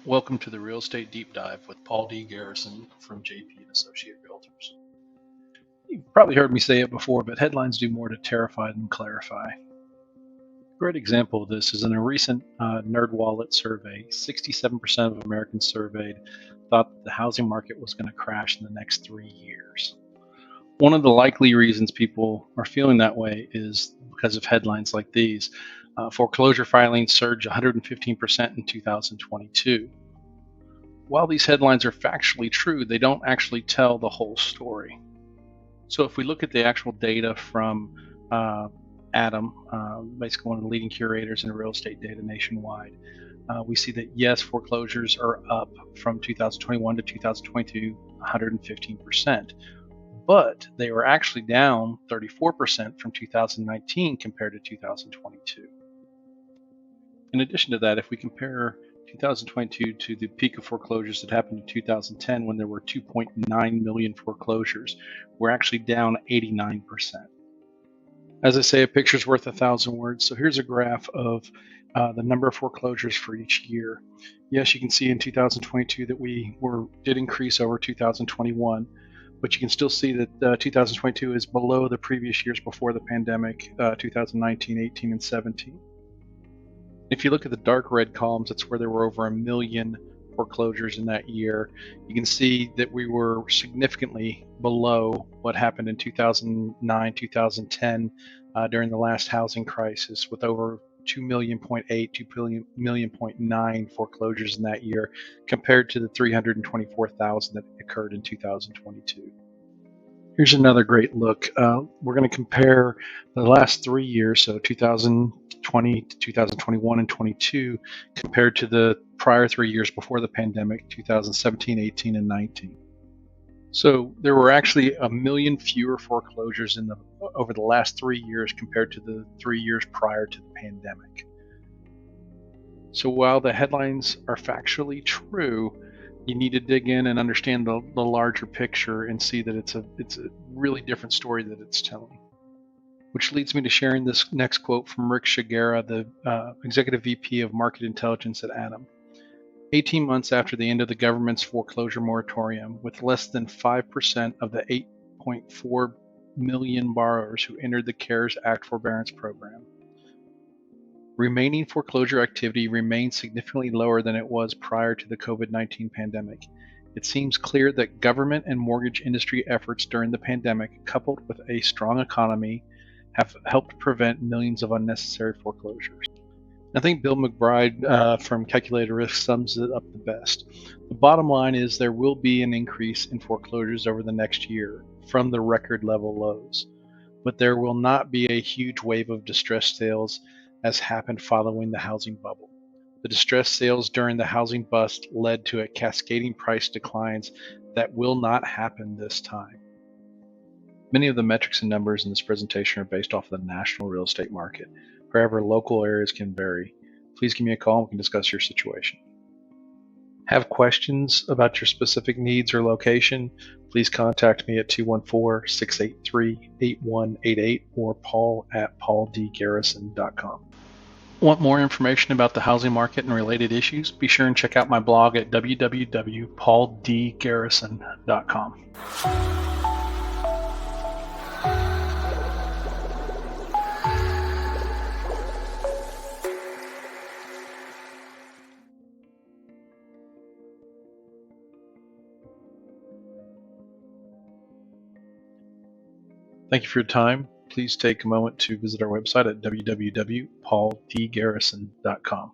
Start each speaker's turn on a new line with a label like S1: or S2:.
S1: Welcome to the Real Estate Deep Dive with Paul D. Garrison from JP and Associate Realtors. You've probably heard me say it before, but headlines do more to terrify than clarify. A great example of this is in a recent NerdWallet survey. 67% of Americans surveyed thought that the housing market was going to crash in the next 3 years. One of the likely reasons people are feeling that way is because of headlines like these. Foreclosure filings surged 115% in 2022. While these headlines are factually true, they don't actually tell the whole story. So if we look at the actual data from Adam, basically one of the leading curators in real estate data nationwide, we see that yes, foreclosures are up from 2021 to 2022, 115%, but they were actually down 34% from 2019 compared to 2022. In addition to that, if we compare 2022 to the peak of foreclosures that happened in 2010 when there were 2.9 million foreclosures, we're actually down 89%. As I say, a picture's worth 1,000 words. So here's a graph of the number of foreclosures for each year. Yes, you can see in 2022 that we did increase over 2021, but you can still see that 2022 is below the previous years before the pandemic, 2019, 18, and 17. If you look at the dark red columns, that's where there were over 1 million foreclosures in that year. You can see that we were significantly below what happened in 2009, 2010 during the last housing crisis, with over 2.8 million foreclosures in that year, compared to the 324,000 that occurred in 2022. Here's another great look. We're going to compare the last 3 years, so 2020 to 2021 and 22, compared to the prior 3 years before the pandemic, 2017, 18, and 19. So there were actually 1 million fewer foreclosures over the last 3 years compared to the 3 years prior to the pandemic. So while the headlines are factually true, you need to dig in and understand the larger picture and see that it's a really different story that it's telling. Which leads me to sharing this next quote from Rick Shigera, the Executive VP of Market Intelligence at Adam. 18 months after the end of the government's foreclosure moratorium, with less than 5% of the 8.4 million borrowers who entered the CARES Act forbearance program, remaining foreclosure activity remains significantly lower than it was prior to the COVID-19 pandemic. It seems clear that government and mortgage industry efforts during the pandemic, coupled with a strong economy, have helped prevent millions of unnecessary foreclosures. I think Bill McBride from Calculated Risk sums it up the best. The bottom line is there will be an increase in foreclosures over the next year from the record level lows, but there will not be a huge wave of distressed sales as happened following the housing bubble. The distressed sales during the housing bust led to a cascading price declines that will not happen this time. Many of the metrics and numbers in this presentation are based off of the national real estate market. However, local areas can vary. Please give me a call and we can discuss your situation. Have questions about your specific needs or location? Please contact me at 214-683-8188 or paul@pauldgarrison.com. Want more information about the housing market and related issues? Be sure and check out my blog at www.pauldgarrison.com. Thank you for your time. Please take a moment to visit our website at www.pauldgarrison.com.